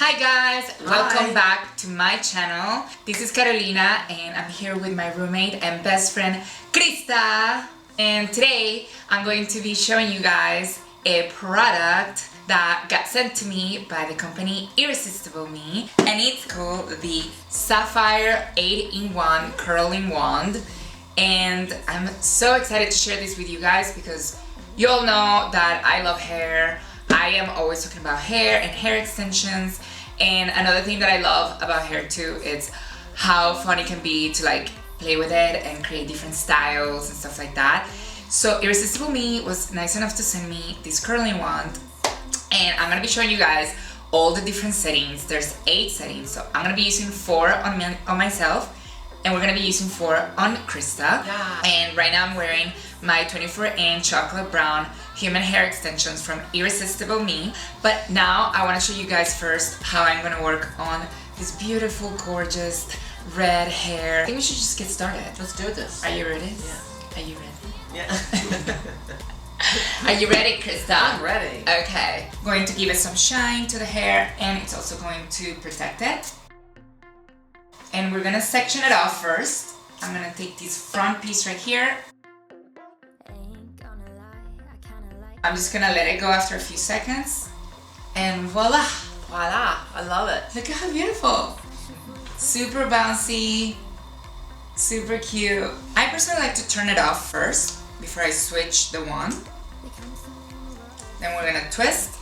Hi guys, Hi. Welcome back to my channel. This is Carolina and I'm here with my roommate and best friend KRISTA. And today I'm going to be showing you guys a product that got sent to me by the company Irresistible Me, and it's called the Sapphire 8-in-1 Curling Wand. And I'm so excited to share this with you guys because you all know that I love hair. I am always talking about hair and hair extensions, and another thing that I love about hair too is how fun it can be to like play with it and create different styles and stuff like that. So Irresistible Me was nice enough to send me this curling wand, and I'm gonna be showing you guys all the different settings. There's 8 settings, so I'm gonna be using 4 on myself, and we're gonna be using 4 on KRISTA. Yeah. And right now I'm wearing my 24-inch chocolate brown human hair extensions from Irresistible Me. But now I want to show you guys first how I'm gonna work on this beautiful, gorgeous red hair. I think we should just get started. Let's do this. Are you ready? Yeah. Are you ready? Yeah. Are you ready, KRISTA? I'm ready. Okay. Going to give it some shine to the hair, and it's also going to protect it. And we're gonna section it off first. I'm gonna take this front piece right here. I'm just gonna let it go after a few seconds. And voila! Voila! I love it. Look at how beautiful. Super bouncy, super cute. I personally like to turn it off first before I switch the wand. Then we're gonna twist,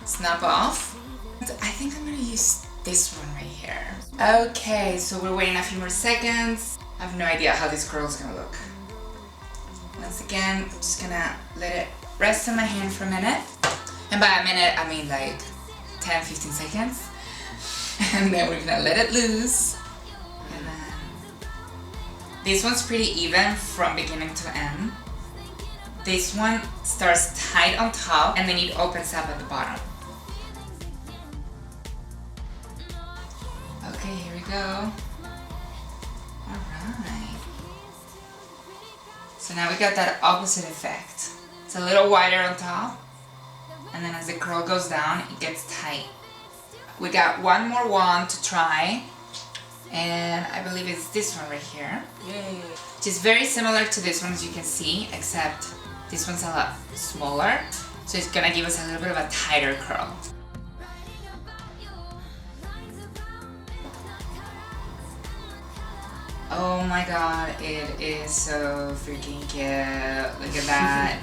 snap off. I think I'm gonna use this one right here. Okay, so we're waiting a few more seconds. I have no idea how this curl is gonna look. Once again, I'm just gonna let it rest on my hand for a minute. And by a minute, I mean like 10-15 seconds. And then we're gonna let it loose. And then this one's pretty even from beginning to end. This one starts tight on top and then it opens up at the bottom. Okay, here we go. Alright. So now we got that opposite effect. It's a little wider on top, and then as the curl goes down, it gets tight. We got one more wand to try, and I believe it's this one right here. Yay! Which is very similar to this one, as you can see, except this one's a lot smaller, so it's gonna give us a little bit of a tighter curl. Oh my god, it is so freaking cute. Look at that.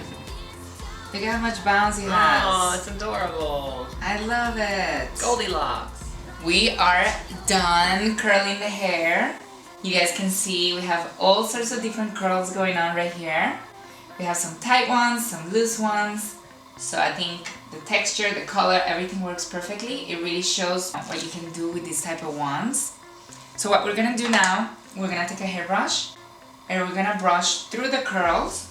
Look at how much bounce it has. Oh, it's adorable. I love it. Goldilocks. We are done curling the hair. You guys can see we have all sorts of different curls going on right here. We have some tight ones, some loose ones. So I think the texture, the color, everything works perfectly. It really shows what you can do with this type of wands. So what we're gonna do now, we're gonna take a hairbrush and we're gonna brush through the curls.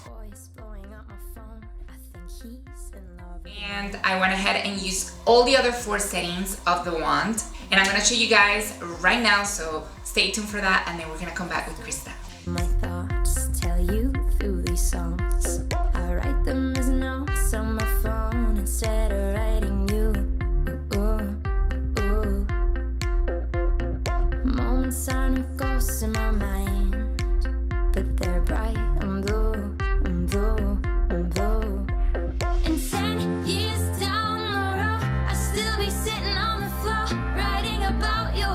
And I went ahead and used all the other 4 settings of the wand. And I'm gonna show you guys right now, so stay tuned for that, and then we're gonna come back with KRISTA. My thoughts tell you through these songs. I write them as notes on my phone instead of writing you. Moments aren't ghosts in my mind, but they're bright and blue, and blue, and blue. And 10 years down the road, I'll still be sitting on the floor, writing about you,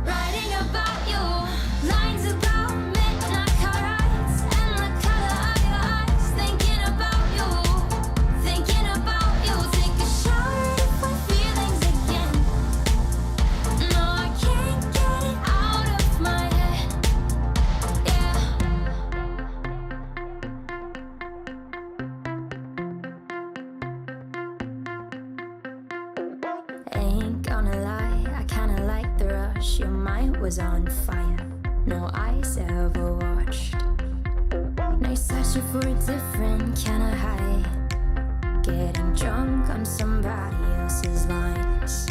writing about you. Lines about midnight car rides and the color of your eyes. Thinking about you, thinking about you. Take a shower for feelings again. No, I can't get it out of my head. Yeah. Ain't gonna lie, I kinda like the rush. Your mind was on fire, no eyes ever watched. Nice searching for a different kind of high. Getting drunk on somebody else's lines.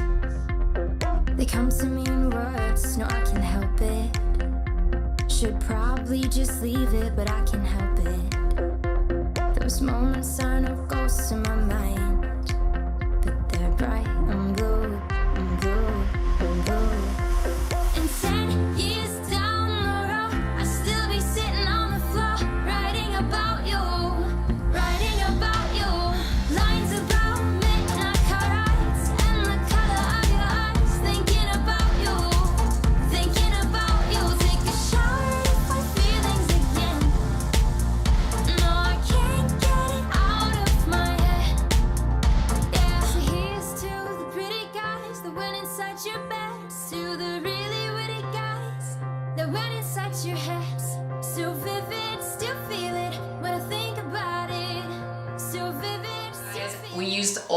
They come to me in words, no I can't help it. Should probably just leave it, but I can't help it. Those moments are no ghosts in my mind, but they're bright and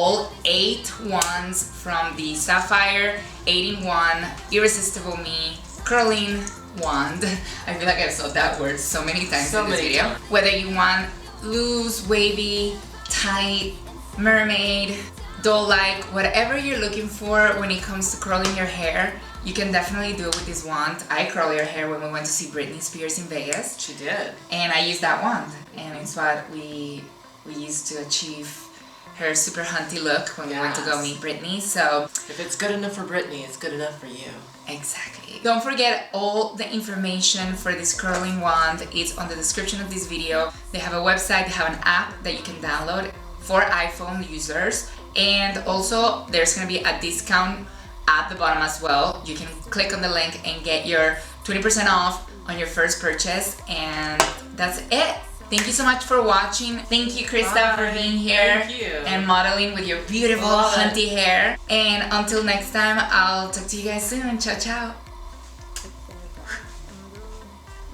all 8 wands from the Sapphire 8-in-1 Irresistible Me curling wand. I feel like I've said that word so many times in this video. Whether you want loose, wavy, tight, mermaid, doll-like, whatever you're looking for when it comes to curling your hair, you can definitely do it with this wand. I curl your hair when we went to see Britney Spears in Vegas. She did. And I used that wand. And it's what we used to achieve her super hunty look when we went to go meet Britney. So if it's good enough for Britney, it's good enough for you. Exactly. Don't forget all the information for this curling wand. It's on the description of this video. They have a website, they have an app that you can download for iPhone users. And also there's gonna be a discount at the bottom as well. You can click on the link and get your 20% off on your first purchase. And that's it. Thank you so much for watching. Thank you, KRISTA, for being here and modeling with your beautiful hunty hair. And until next time, I'll talk to you guys soon. Ciao, ciao.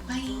Bye.